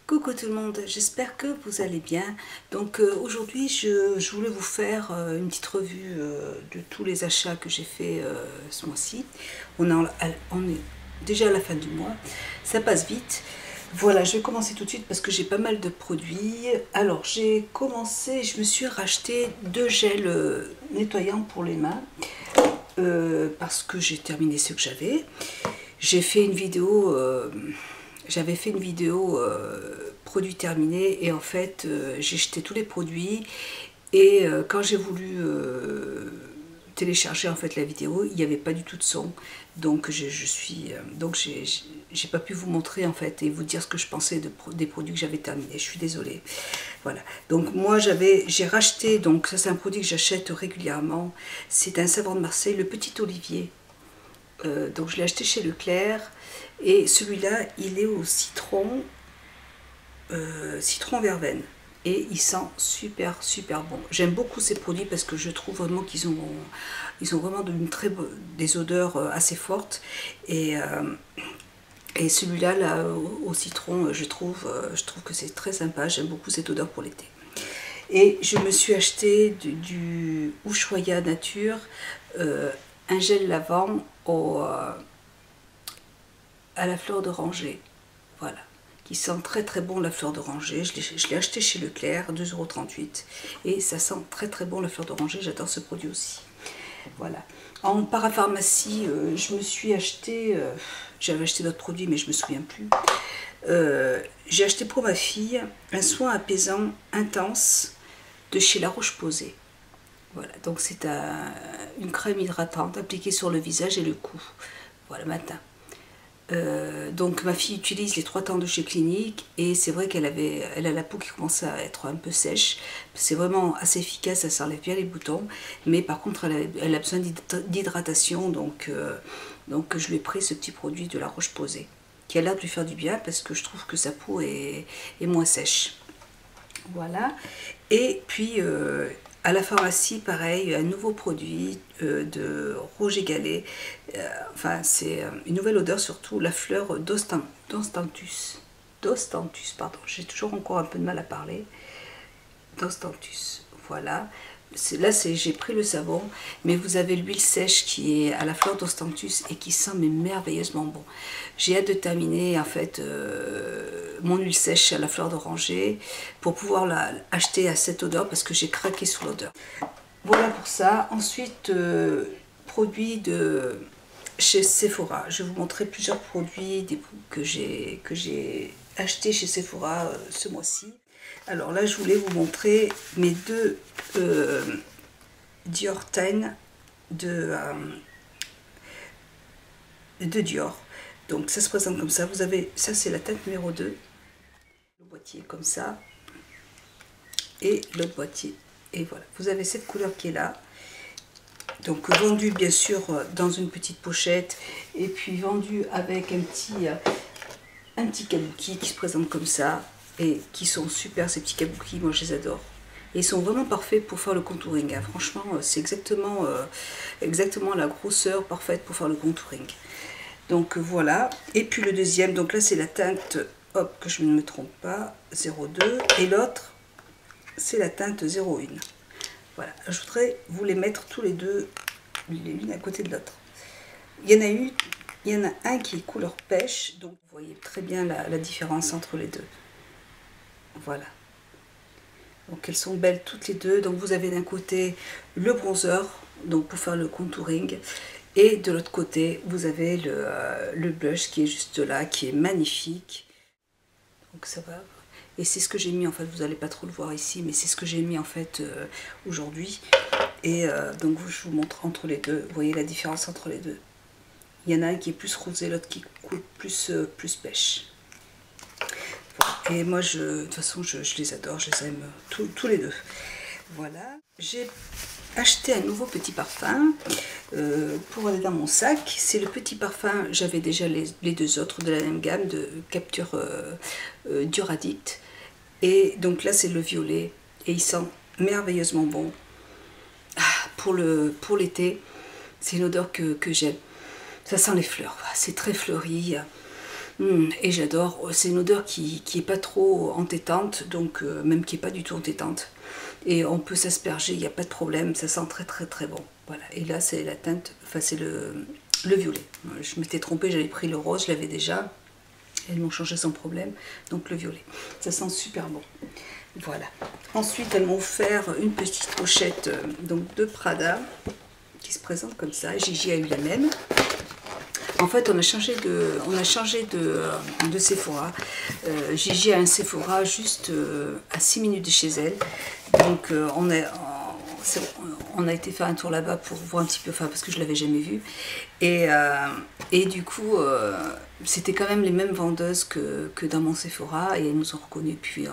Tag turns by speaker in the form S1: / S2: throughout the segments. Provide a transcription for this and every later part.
S1: Coucou tout le monde, j'espère que vous allez bien. Donc aujourd'hui je voulais vous faire une petite revue de tous les achats que j'ai fait ce mois-ci. On est déjà à la fin du mois, ça passe vite. Voilà, je vais commencer tout de suite parce que j'ai pas mal de produits. Alors j'ai commencé, je me suis racheté 2 gels nettoyants pour les mains parce que j'ai terminé ce que j'avais. J'ai fait une vidéo... J'avais fait une vidéo produit terminé et en fait j'ai jeté tous les produits et quand j'ai voulu télécharger en fait la vidéo, il n'y avait pas du tout de son, donc j'ai pas pu vous montrer en fait et vous dire ce que je pensais des produits que j'avais terminés. Je suis désolée. Voilà. Donc moi j'ai racheté, donc ça c'est un produit que j'achète régulièrement. C'est un savon de Marseille, le Petit Olivier. Donc je l'ai acheté chez Leclerc et celui-là il est au citron verveine et il sent super bon. J'aime beaucoup ces produits parce que je trouve vraiment qu'ils ont vraiment des odeurs assez fortes et celui-là là, au citron je trouve que c'est très sympa. J'aime beaucoup cette odeur pour l'été. Et je me suis acheté du Ushuaïa Nature, un gel lavant à la fleur d'oranger, voilà, qui sent très bon la fleur d'oranger. Je l'ai acheté chez Leclerc, 2,38 € et ça sent très bon la fleur d'oranger. J'adore ce produit aussi. Voilà. En parapharmacie, je me suis acheté, j'avais acheté d'autres produits mais je me souviens plus. J'ai acheté pour ma fille un soin apaisant intense de chez La Roche-Posay. Voilà, donc c'est une crème hydratante appliquée sur le visage et le cou, voilà, matin. Donc ma fille utilise les 3 temps de chez Clinique et c'est vrai qu'elle a la peau qui commence à être un peu sèche. C'est vraiment assez efficace, ça s'enlève bien les boutons, mais par contre elle a besoin d'hydratation, donc je lui ai pris ce petit produit de La Roche-Posay qui a l'air de lui faire du bien parce que je trouve que sa peau est moins sèche. Voilà, et puis à la pharmacie, pareil, un nouveau produit de Roger Gallet. Enfin, c'est une nouvelle odeur, surtout la fleur d'Ostanthus. D'Ostanthus, pardon, j'ai toujours encore un peu de mal à parler. D'Ostanthus, voilà. Là, j'ai pris le savon, mais vous avez l'huile sèche qui est à la fleur d'Ostanthus et qui sent mais merveilleusement bon. J'ai hâte de terminer en fait mon huile sèche à la fleur d'oranger pour pouvoir l'acheter à cette odeur parce que j'ai craqué sur l'odeur. Voilà pour ça. Ensuite, produits de chez Sephora. Je vais vous montrer plusieurs produits que j'ai achetés chez Sephora ce mois-ci. Alors là, je voulais vous montrer mes 2 Dior Ten de Dior. Donc ça se présente comme ça. Vous avez, ça c'est la teinte numéro 2. Le boîtier comme ça. Et l'autre boîtier. Et voilà. Vous avez cette couleur qui est là. Donc vendu bien sûr dans une petite pochette. Et puis vendu avec un petit kabuki qui se présente comme ça. Et qui sont super ces petits kabuki. Moi je les adore. Et ils sont vraiment parfaits pour faire le contouring. Hein. Franchement, c'est exactement la grosseur parfaite pour faire le contouring. Donc voilà. Et puis le deuxième, donc là c'est la teinte, hop, que je ne me trompe pas, 02. Et l'autre, c'est la teinte 01. Voilà. Je voudrais vous les mettre tous les deux, l'une à côté de l'autre. Il y en a un qui est couleur pêche. Donc vous voyez très bien la différence entre les deux. Voilà. Donc elles sont belles toutes les deux. Donc vous avez d'un côté le bronzer, donc pour faire le contouring, et de l'autre côté vous avez le blush qui est juste là, qui est magnifique. Donc ça va. Et c'est ce que j'ai mis en fait. Vous n'allez pas trop le voir ici, mais c'est ce que j'ai mis en fait aujourd'hui. Et donc je vous montre entre les deux. Vous voyez la différence entre les deux. Il y en a un qui est plus rosé, l'autre qui est plus pêche. Et moi, de toute façon, je les adore, je les aime tous les deux. Voilà. J'ai acheté un nouveau petit parfum pour aller dans mon sac. C'est le petit parfum, j'avais déjà les 2 autres de la même gamme, de Capture Duradit. Et donc là, c'est le violet. Et il sent merveilleusement bon. Pour l'été, c'est une odeur que j'aime. Ça sent les fleurs, c'est très fleuri. Et j'adore, c'est une odeur qui est pas trop entêtante, donc même qui est pas du tout entêtante. Et on peut s'asperger, il n'y a pas de problème, ça sent très très très bon. Voilà, et là c'est la teinte, enfin c'est le violet. Je m'étais trompée, j'avais pris le rose, je l'avais déjà. Elles m'ont changé sans problème, donc le violet. Ça sent super bon. Voilà. Ensuite, elles m'ont offert une petite pochette donc de Prada qui se présente comme ça. Gigi a eu la même. En fait, on a changé de Sephora. Gigi a un Sephora juste à 6 minutes de chez elle. Donc, on a été faire un tour là-bas pour voir un petit peu, enfin, parce que je ne l'avais jamais vu. Et du coup, c'était quand même les mêmes vendeuses que dans mon Sephora. Et elles nous ont reconnus. Puis,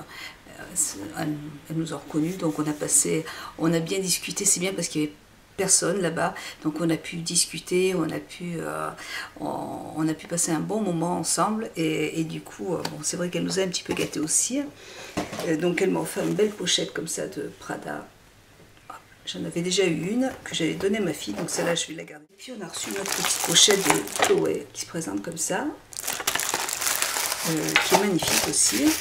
S1: elles nous ont reconnus. Donc, on a bien discuté. C'est bien parce qu'il y avait personne là-bas, donc on a pu discuter, on a pu passer un bon moment ensemble, et du coup bon, c'est vrai qu'elle nous a un petit peu gâtés aussi, donc elle m'a offert une belle pochette comme ça de Prada. J'en avais déjà eu une que j'avais donnée à ma fille, donc celle-là je vais la garder. Et puis on a reçu notre petite pochette de Chloé qui se présente comme ça, qui est magnifique aussi,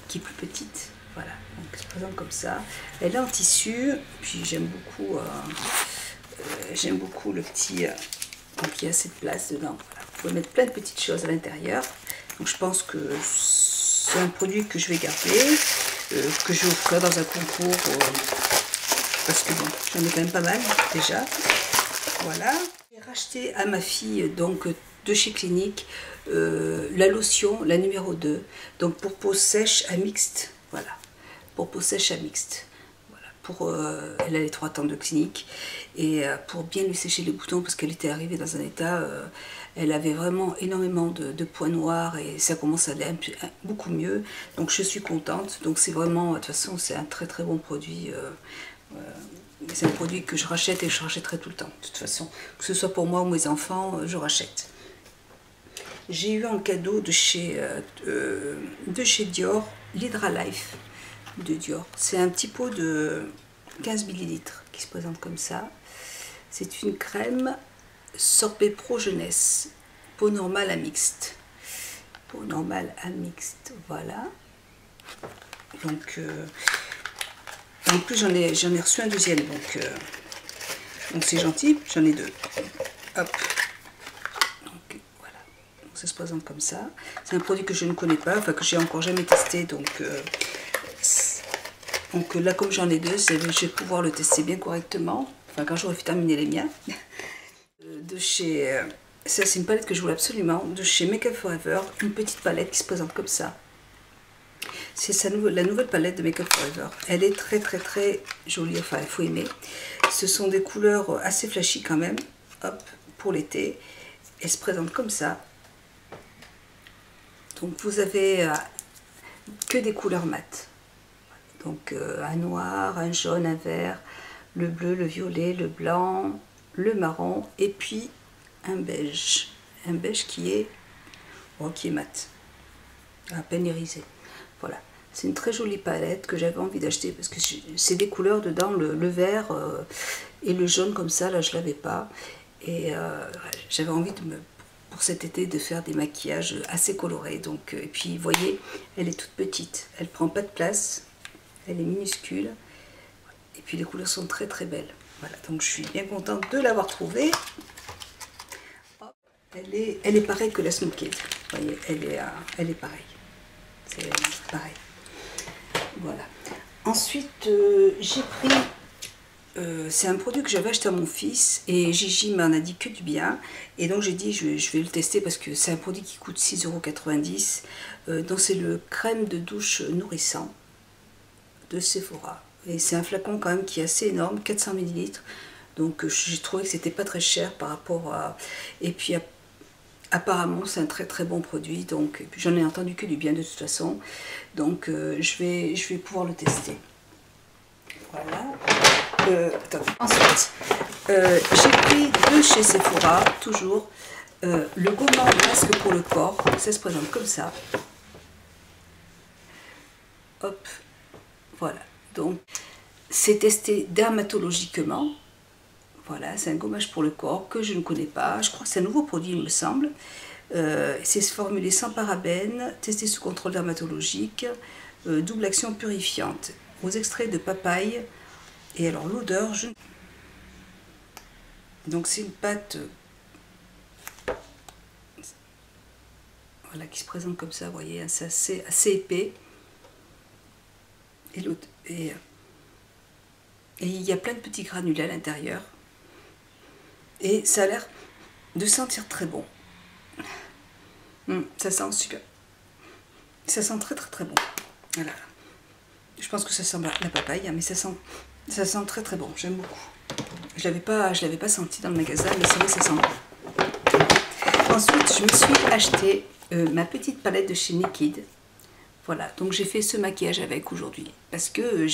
S1: qui est plus petite. Voilà, donc elle se présente comme ça. Elle est en tissu, puis j'aime beaucoup le petit... donc il y a assez de place dedans. Voilà. Vous pouvez mettre plein de petites choses à l'intérieur. Donc je pense que c'est un produit que je vais garder, que je vais offrir dans un concours, parce que bon, j'en ai quand même pas mal déjà. Voilà. J'ai racheté à ma fille, donc de chez Clinique, la lotion, la numéro 2, donc pour peau sèche à mixte. Voilà. Pour peau sèche à mixte. Voilà, elle a les 3 temps de Clinique, et pour bien lui sécher les boutons, parce qu'elle était arrivée dans un état, elle avait vraiment énormément de points noirs, et ça commence à aller beaucoup mieux, donc je suis contente. Donc c'est vraiment, de toute façon c'est un très très bon produit, c'est un produit que je rachète, et je rachèterai tout le temps de toute façon, que ce soit pour moi ou mes enfants, je rachète. J'ai eu en cadeau de chez Dior l'Hydra Life de Dior. C'est un petit pot de 15 ml qui se présente comme ça. C'est une crème sorbet pro jeunesse, peau normale à mixte. Peau normale à mixte, voilà. Donc, en plus j'en ai reçu un deuxième, donc c'est gentil, j'en ai 2. Hop. Donc voilà, donc ça se présente comme ça. C'est un produit que je ne connais pas, enfin que j'ai encore jamais testé, donc là, comme j'en ai 2, je vais pouvoir le tester bien correctement, enfin quand j'aurai terminé les miens. De chez, ça c'est une palette que je voulais absolument, de chez Make Up For Ever, une petite palette qui se présente comme ça. C'est la nouvelle palette de Make Up For Ever. Elle est très très très jolie, enfin il faut aimer. Ce sont des couleurs assez flashy quand même, hop, pour l'été. Elle se présente comme ça. Donc vous avez que des couleurs mates. Donc un noir, un jaune, un vert, le bleu, le violet, le blanc, le marron, et puis un beige qui est mat, à peine irisé. Voilà, c'est une très jolie palette que j'avais envie d'acheter, parce que c'est des couleurs dedans, le vert et le jaune comme ça, là je l'avais pas, et j'avais envie pour cet été de faire des maquillages assez colorés. Donc, et puis vous voyez, elle est toute petite, elle prend pas de place. Elle est minuscule, et puis les couleurs sont très très belles. Voilà, donc je suis bien contente de l'avoir trouvée. Elle est pareille que la Smoked. Vous voyez, elle est pareille. C'est pareil. Voilà. Ensuite, j'ai pris... c'est un produit que j'avais acheté à mon fils, et Gigi m'en a dit que du bien. Et donc j'ai dit, je vais le tester, parce que c'est un produit qui coûte 6,90 €. Donc c'est le crème de douche nourrissant de Sephora, et c'est un flacon quand même qui est assez énorme, 400 ml, donc j'ai trouvé que c'était pas très cher par rapport à... Et puis apparemment c'est un très très bon produit, donc j'en ai entendu que du bien de toute façon, donc je vais pouvoir le tester. Voilà. Ensuite j'ai pris de chez Sephora, toujours le gommant masque pour le corps. Ça se présente comme ça, hop. Voilà, donc c'est testé dermatologiquement. Voilà, c'est un gommage pour le corps que je ne connais pas. Je crois que c'est un nouveau produit, il me semble. C'est formulé sans parabènes, testé sous contrôle dermatologique, double action purifiante, aux extraits de papaye. Et alors l'odeur, donc c'est une pâte voilà, qui se présente comme ça, vous voyez, hein, c'est assez épais. Et il y a plein de petits granulés à l'intérieur. Et ça a l'air de sentir très bon. Ça sent super. Ça sent très très très bon. Voilà. Je pense que ça sent la papaye, hein, mais ça sent très très bon. J'aime beaucoup. Je l'avais pas senti dans le magasin, mais c'est vrai que ça sent bon. Ensuite, je me suis acheté ma petite palette de chez Naked. Voilà, donc j'ai fait ce maquillage avec aujourd'hui. Parce que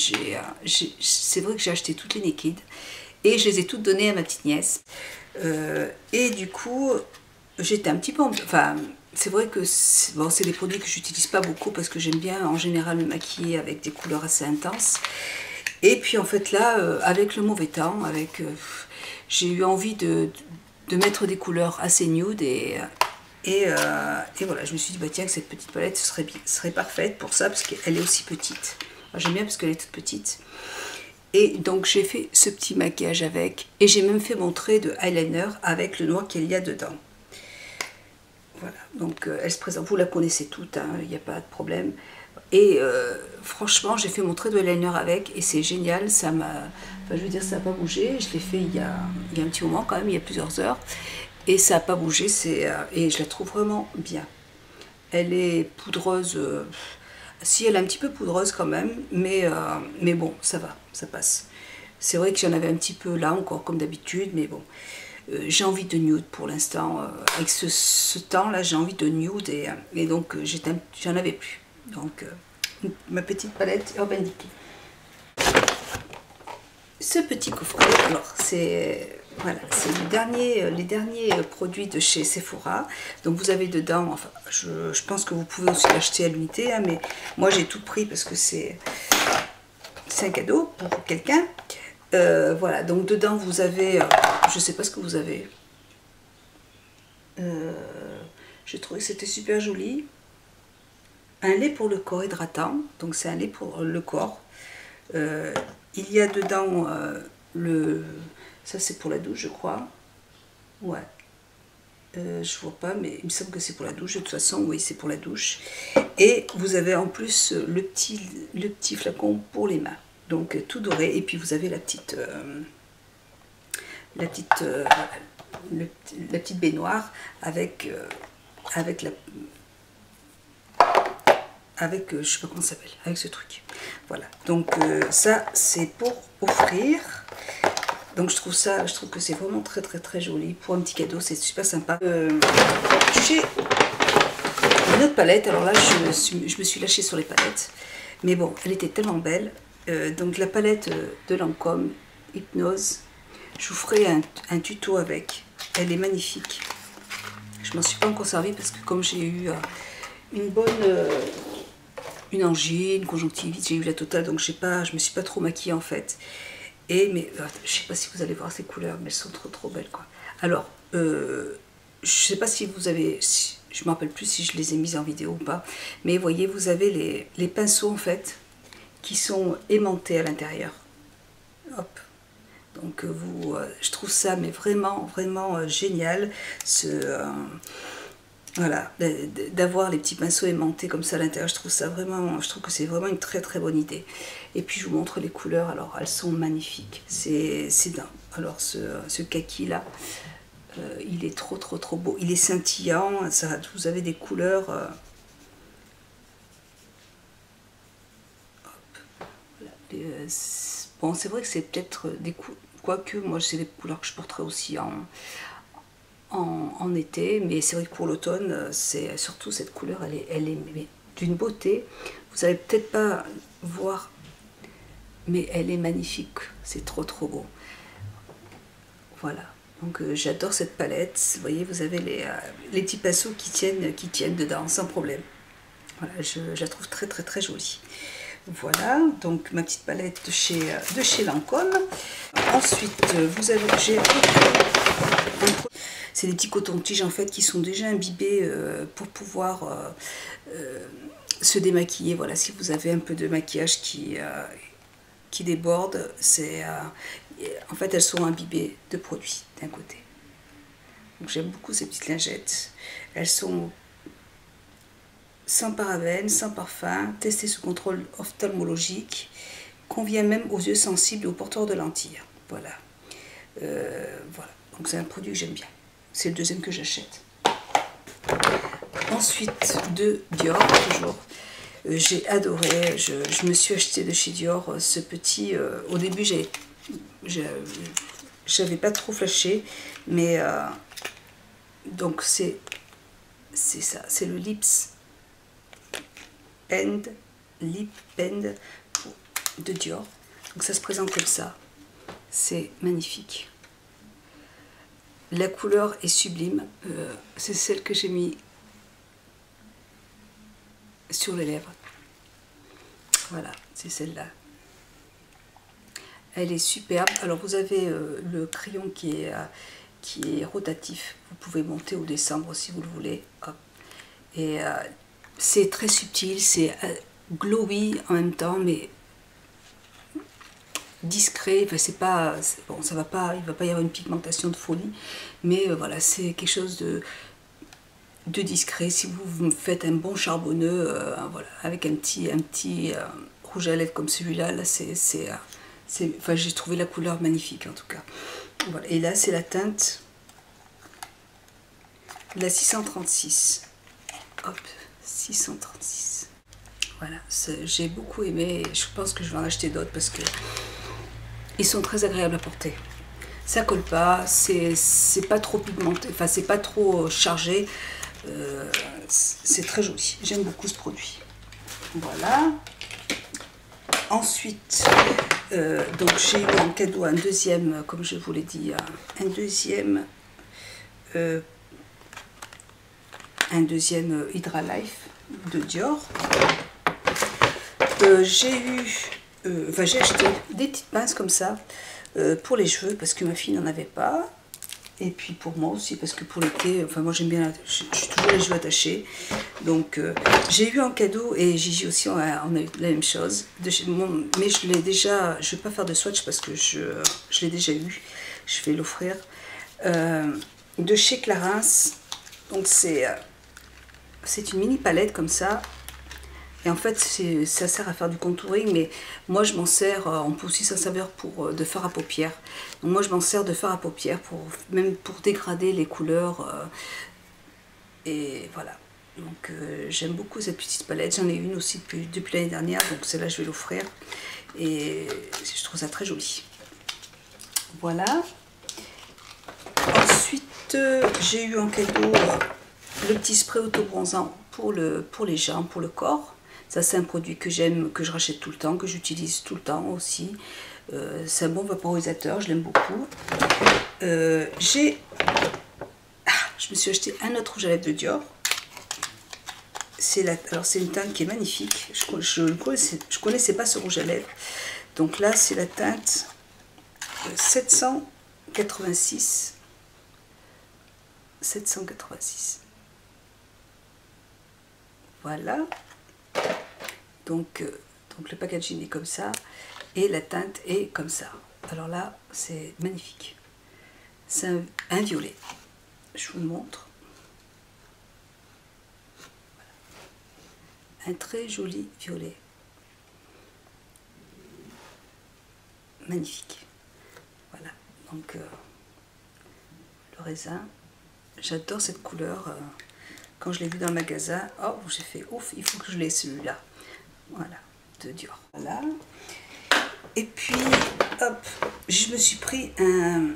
S1: c'est vrai que j'ai acheté toutes les Naked. Et je les ai toutes données à ma petite nièce. Et du coup, j'étais un petit peu... Enfin, c'est vrai que c'est des produits que j'utilise pas beaucoup parce que j'aime bien en général me maquiller avec des couleurs assez intenses. Et puis en fait là, avec le mauvais temps, j'ai eu envie de mettre des couleurs assez nude et voilà, je me suis dit, bah tiens, que cette petite palette serait parfaite pour ça parce qu'elle est aussi petite. J'aime bien parce qu'elle est toute petite. Et donc j'ai fait ce petit maquillage avec, et j'ai même fait mon trait de eyeliner avec le noir qu'il y a dedans. Voilà, donc elle se présente, vous la connaissez toutes, hein, il n'y a pas de problème. Et franchement, j'ai fait mon trait de eyeliner avec, et c'est génial, ça m'a... Enfin, je veux dire, ça n'a pas bougé, je l'ai fait il y a un petit moment quand même, il y a plusieurs heures, et ça n'a pas bougé, et je la trouve vraiment bien. Elle est poudreuse... Si elle est un petit peu poudreuse quand même, mais bon, ça va, ça passe. C'est vrai que j'en avais un petit peu là encore, comme d'habitude, mais bon. J'ai envie de nude pour l'instant. Avec ce temps-là, j'ai envie de nude et donc j'en avais plus. Donc, ma petite palette Urban Decay. Ce petit coffret, alors c'est... Voilà, c'est les derniers produits de chez Sephora. Donc vous avez dedans, enfin, je pense que vous pouvez aussi l'acheter à l'unité, hein, mais moi j'ai tout pris parce que c'est un cadeau pour quelqu'un. Voilà, donc dedans vous avez, je sais pas ce que vous avez. J'ai trouvé que c'était super joli. Un lait pour le corps hydratant, donc c'est un lait pour le corps. Il y a dedans ça c'est pour la douche je crois, ouais, je vois pas mais il me semble que c'est pour la douche, de toute façon oui c'est pour la douche. Et vous avez en plus le petit flacon pour les mains, donc tout doré, et puis vous avez la petite baignoire avec je sais pas comment ça s'appelle, avec ce truc. Voilà, donc ça c'est pour offrir. Donc je trouve que c'est vraiment très très très joli pour un petit cadeau, c'est super sympa. J'ai une autre palette, alors là je me suis lâchée sur les palettes, mais bon, elle était tellement belle. Donc la palette de Lancôme Hypnose, je vous ferai un tuto avec, elle est magnifique. Je m'en suis pas encore servi parce que comme j'ai eu une angine, une conjonctivite, j'ai eu la totale, donc je me suis pas trop maquillée en fait. Mais je sais pas si vous allez voir ces couleurs, mais elles sont trop trop belles quoi. Alors, je sais pas si vous avez, je me rappelle plus si je les ai mises en vidéo ou pas, mais vous voyez, vous avez les pinceaux en fait qui sont aimantés à l'intérieur. Hop. Donc je trouve ça mais vraiment vraiment génial. Voilà, d'avoir les petits pinceaux aimantés comme ça à l'intérieur, je trouve que c'est vraiment une très très bonne idée. Et puis je vous montre les couleurs, alors elles sont magnifiques, c'est dingue. Alors ce kaki là, il est trop trop trop beau, il est scintillant, vous avez des couleurs... Voilà, bon c'est vrai que c'est peut-être des couleurs, quoique moi c'est des couleurs que je porterai aussi en été, mais c'est vrai que pour l'automne, c'est surtout cette couleur, elle est d'une beauté. Vous n'allez peut-être pas voir, mais elle est magnifique, c'est trop trop beau. Voilà, donc j'adore cette palette. Vous voyez, vous avez les petits pinceaux qui tiennent dedans sans problème. Voilà, je la trouve très très très jolie. Voilà, donc ma petite palette de chez Lancôme. Ensuite, j'ai c'est des petits cotons-tiges en fait qui sont déjà imbibés pour pouvoir se démaquiller. Voilà, si vous avez un peu de maquillage qui déborde, en fait elles sont imbibées de produits d'un côté. Donc j'aime beaucoup ces petites lingettes. Elles sont sans parabènes, sans parfum, testées sous contrôle ophtalmologique, convient même aux yeux sensibles et aux porteurs de lentilles. Voilà. Voilà. Donc c'est un produit que j'aime bien. C'est le deuxième que j'achète. Ensuite de Dior, toujours. J'ai adoré. Je me suis acheté de chez Dior ce petit. Au début, j'avais pas trop flashé, mais donc c'est ça, c'est le Lips End, Lip End de Dior. Donc ça se présente comme ça. C'est magnifique. La couleur est sublime. C'est celle que j'ai mis sur les lèvres. Voilà, c'est celle-là. Elle est superbe. Alors vous avez le crayon qui est rotatif. Vous pouvez monter ou descendre si vous le voulez. Hop. Et c'est très subtil, c'est glowy en même temps, mais discret. Enfin, c'est pas bon, il va pas y avoir une pigmentation de folie, mais voilà, c'est quelque chose de discret. Si vous faites un bon charbonneux, voilà, avec un petit rouge à lèvres comme celui-là, là, enfin, j'ai trouvé la couleur magnifique en tout cas. Voilà. Et là, c'est la teinte la 636. Hop, 636. Voilà, j'ai beaucoup aimé. Et je pense que je vais en acheter d'autres parce que ils sont très agréables à porter. Ça colle pas, c'est pas trop pigmenté, enfin c'est pas trop chargé. C'est très joli. J'aime beaucoup ce produit. Voilà. Ensuite, donc j'ai eu en cadeau un deuxième, comme je vous l'ai dit, un deuxième Hydra Life de Dior. J'ai acheté des petites pinces comme ça pour les cheveux parce que ma fille n'en avait pas. Et puis pour moi aussi, parce que pour l'été, enfin moi j'aime bien, je suis toujours les cheveux attachés. Donc j'ai eu en cadeau, et Gigi aussi, on a eu la même chose. Mais je l'ai déjà, je ne vais pas faire de swatch parce que je l'ai déjà eu. Je vais l'offrir. De chez Clarins. Donc c'est une mini palette comme ça. Et en fait, ça sert à faire du contouring, mais moi je m'en sers, on peut aussi s'en servir de fard à paupières. Donc moi je m'en sers de fard à paupières, même pour dégrader les couleurs. Et voilà. Donc j'aime beaucoup cette petite palette. J'en ai une aussi depuis l'année dernière, donc celle-là je vais l'offrir. Et je trouve ça très joli. Voilà. Ensuite, j'ai eu en cadeau le petit spray auto-bronzant pour les jambes, pour le corps. Ça, c'est un produit que j'aime, que je rachète tout le temps, que j'utilise tout le temps aussi. C'est un bon vaporisateur, je l'aime beaucoup. Je me suis acheté un autre rouge à lèvres de Dior. Alors, c'est une teinte qui est magnifique. Je connaissais pas ce rouge à lèvres. Donc là, c'est la teinte 786. 786. Voilà. Donc le packaging est comme ça et la teinte est comme ça. Alors là, c'est magnifique. C'est un violet. Je vous le montre. Voilà. Un très joli violet. Magnifique. Voilà. Donc le raisin. J'adore cette couleur. Quand je l'ai vu dans le magasin, oh, j'ai fait ouf, il faut que je l'ai celui-là. Voilà, de Dior. Voilà. Et puis, hop, je me suis pris un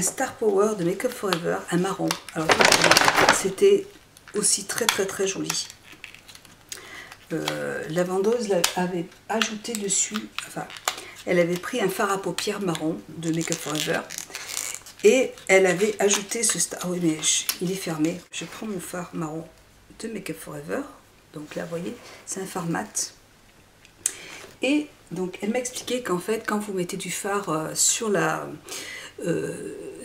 S1: Star Power de Make Up For Ever, un marron. Alors, c'était aussi très très très joli. La vendeuse avait ajouté dessus, enfin, elle avait pris un fard à paupières marron de Make Up For Ever. Et elle avait ajouté ce star. Ah oui, mais il est fermé. Je prends mon fard marron de Make Up For Ever. Donc là, vous voyez, c'est un fard mat. Et donc, elle m'a expliqué qu'en fait, quand vous mettez du fard sur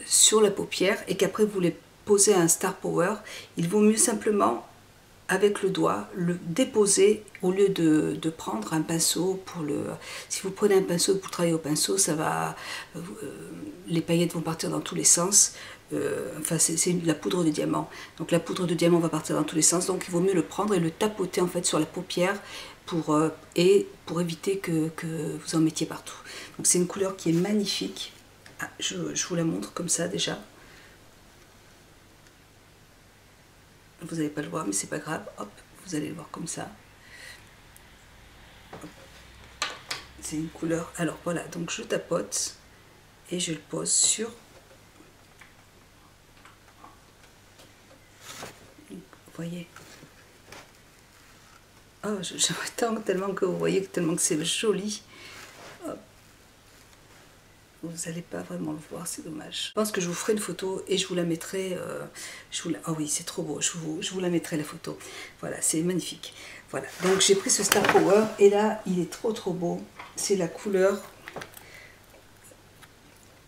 S1: sur la paupière et qu'après vous les posez à un Star Power, il vaut mieux simplement avec le doigt le déposer au lieu de prendre un pinceau pour le... Si vous prenez un pinceau pour travailler au pinceau, ça va... les paillettes vont partir dans tous les sens. Enfin c'est la poudre de diamant, donc la poudre de diamant va partir dans tous les sens, donc il vaut mieux le prendre et le tapoter en fait sur la paupière pour éviter que vous en mettiez partout. Donc c'est une couleur qui est magnifique. Ah, je vous la montre comme ça déjà. Vous n'allez pas le voir mais c'est pas grave, hop, vous allez le voir comme ça. C'est une couleur, alors voilà, donc je tapote et je le pose sur... Vous voyez, oh, j'aimerais tellement que vous voyez, tellement que c'est joli. Hop. Vous n'allez pas vraiment le voir, c'est dommage. Je pense que je vous ferai une photo et je vous la mettrai. Oh oui, c'est trop beau, je vous la mettrai la photo. Voilà, c'est magnifique. Voilà, donc j'ai pris ce Star Power et là, il est trop beau. C'est la couleur.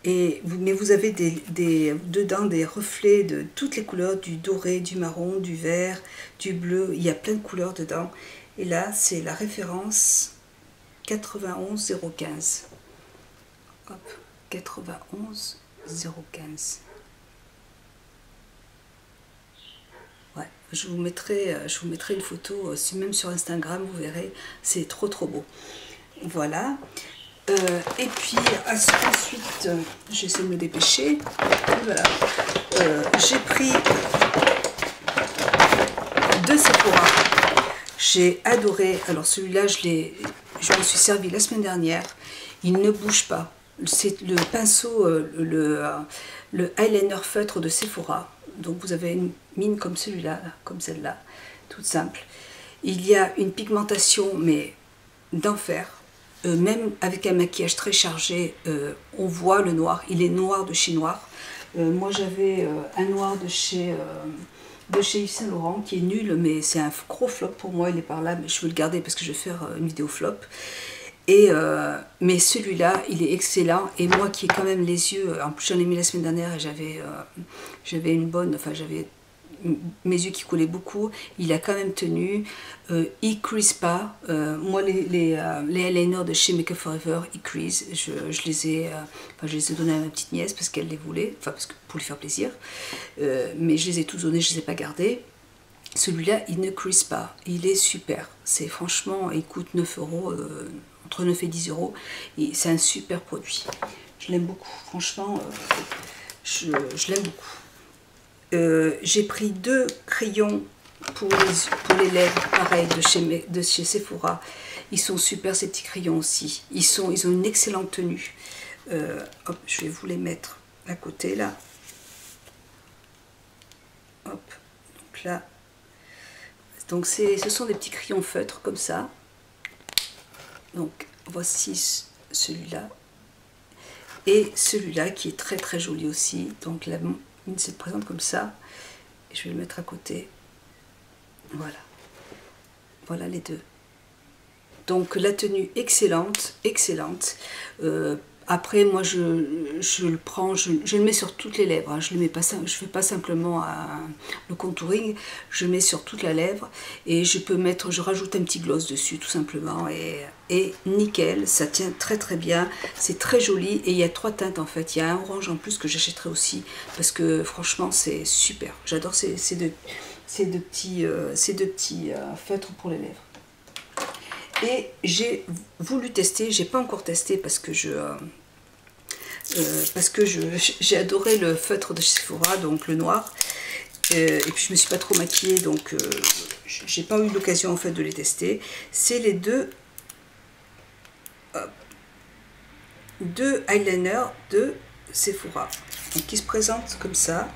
S1: Mais vous avez dedans des reflets de toutes les couleurs, du doré, du marron, du vert, du bleu, il y a plein de couleurs dedans. Et là, c'est la référence 91015. Hop, 91015. Ouais, je vous mettrai une photo, même sur Instagram, vous verrez, c'est trop beau. Voilà. Et puis ensuite, j'essaie de me dépêcher. Voilà. J'ai pris deux Sephora. J'ai adoré. Alors celui-là, je m'en suis servi la semaine dernière. Il ne bouge pas. C'est le pinceau, le eyeliner feutre de Sephora. Donc vous avez une mine comme celui-là, comme celle-là, toute simple. Il y a une pigmentation, mais d'enfer. Même avec un maquillage très chargé, on voit le noir, il est noir de chez Noir. Moi j'avais un noir de chez Yves Saint Laurent qui est nul, mais c'est un gros flop pour moi, il est par là, mais je veux le garder parce que je vais faire une vidéo flop. Mais celui-là, il est excellent, et moi qui ai quand même les yeux, en plus j'en ai mis la semaine dernière et j'avais une bonne, enfin j'avais mes yeux qui coulaient beaucoup, il a quand même tenu, il crease pas. Moi les eyeliners de chez Make Up Forever, ils crease, je les ai donnés à ma petite nièce parce qu'elle les voulait, enfin parce que pour lui faire plaisir, mais je les ai tous donnés, je les ai pas gardés. Celui-là, il ne crease pas, il est super, c'est franchement, il coûte 9 €, entre 9 et 10 €, et c'est un super produit, je l'aime beaucoup, franchement, je l'aime beaucoup. J'ai pris deux crayons pour les lèvres, pareil, de chez Sephora. Ils sont super ces petits crayons aussi. Ils ont une excellente tenue. Hop, je vais vous les mettre à côté là. Hop, donc là. Donc ce sont des petits crayons feutres comme ça. Donc voici celui-là. Et celui-là qui est très joli aussi. Donc la mine se présente comme ça. Et je vais le mettre à côté. Voilà. Voilà les deux. Donc la tenue excellente, excellente. Après moi je le prends, je le mets sur toutes les lèvres, hein. Je fais pas simplement le contouring, je mets sur toute la lèvre et je rajoute un petit gloss dessus tout simplement et nickel, ça tient très bien, c'est très joli et il y a 3 teintes en fait, il y a un orange en plus que j'achèterai aussi parce que franchement c'est super, j'adore ces deux petits feutres pour les lèvres. Et j'ai voulu tester, j'ai pas encore testé parce que j'ai adoré le feutre de Sephora, donc le noir, et puis je me suis pas trop maquillée, donc j'ai pas eu l'occasion en fait de les tester. C'est les deux eyeliners de Sephora, donc qui se présentent comme ça.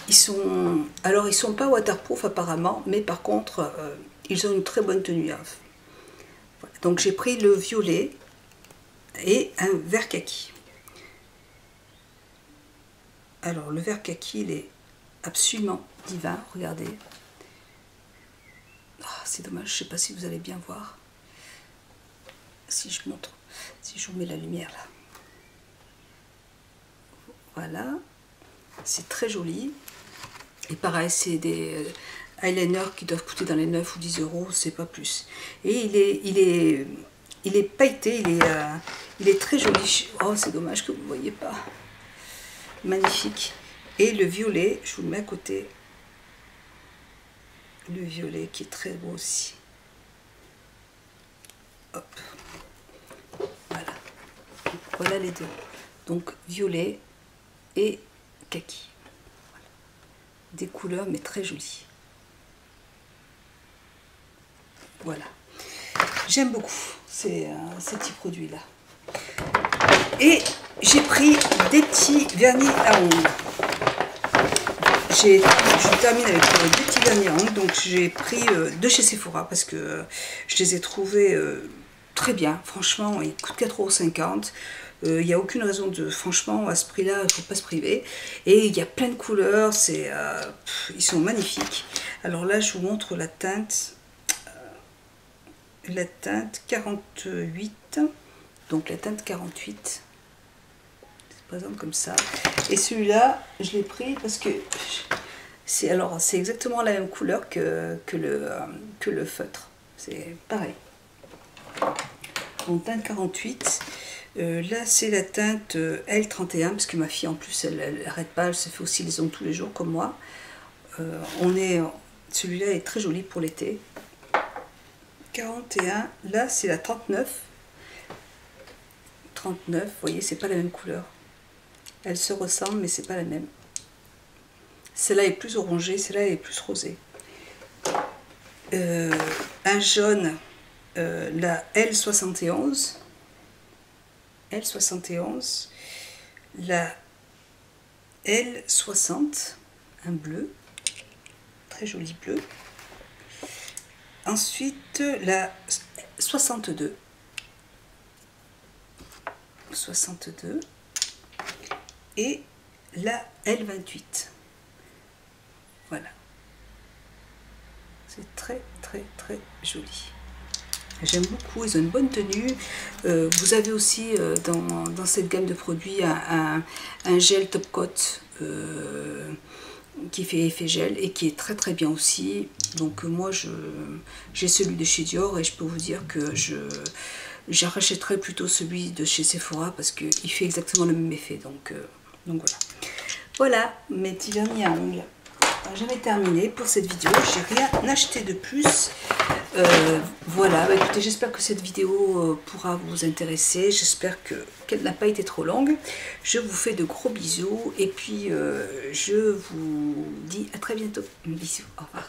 S1: Ils sont pas waterproof apparemment, mais par contre ils ont une très bonne tenue. Voilà. Donc j'ai pris le violet et un vert kaki. Alors le vert kaki, il est absolument divin, regardez. Oh, c'est dommage, je ne sais pas si vous allez bien voir. Si je montre, si je vous mets la lumière là. Voilà, c'est très joli. Et pareil, c'est des eyeliners qui doivent coûter dans les 9 ou 10 euros, c'est pas plus. Et il est pailleté, il est très joli. Oh, c'est dommage que vous ne voyez pas. Magnifique. Et le violet, je vous le mets à côté. Le violet qui est très beau aussi. Hop. Voilà. Voilà les deux. Donc violet et kaki. Voilà. Des couleurs mais très jolies. Voilà. J'aime beaucoup ces petits produits là. Et j'ai pris des petits vernis à ongles. Je termine avec des petits vernis à ongles. Donc j'ai pris de chez Sephora parce que je les ai trouvés très bien. Franchement, ils coûtent 4,50 €. Il n'y a aucune raison de... Franchement, à ce prix-là, il ne faut pas se priver. Et il y a plein de couleurs. Ils sont magnifiques. Alors là, je vous montre la teinte. La teinte 48. Donc la teinte 48. Présente comme ça. Et celui-là, je l'ai pris parce que c'est exactement la même couleur que le feutre. C'est pareil. Donc teinte 48. Là, c'est la teinte L31 parce que ma fille en plus, elle n'arrête pas, elle se fait aussi les ongles tous les jours comme moi. Celui-là est très joli pour l'été. 41. Là, c'est la 39. 39. Vous voyez, c'est pas la même couleur. Elles se ressemblent, mais c'est pas la même. Celle-là est plus orangée, celle-là est plus rosée. Un jaune, la L71. L71. La L60, un bleu. Très joli bleu. Ensuite, la 62. 62. Et la L28. Voilà. C'est très très très joli. J'aime beaucoup, ils ont une bonne tenue. Vous avez aussi dans cette gamme de produits un gel top coat qui fait effet gel et qui est très très bien aussi. Donc moi j'ai celui de chez Dior et je peux vous dire que j'achèterais plutôt celui de chez Sephora parce qu'il fait exactement le même effet. Donc voilà. Voilà mes petits vernis à ongles. J'en ai terminé pour cette vidéo. J'ai rien acheté de plus. Voilà. Bah, écoutez, j'espère que cette vidéo pourra vous intéresser. J'espère qu'elle n'a pas été trop longue. Je vous fais de gros bisous. Et puis, je vous dis à très bientôt. Bisous. Au revoir.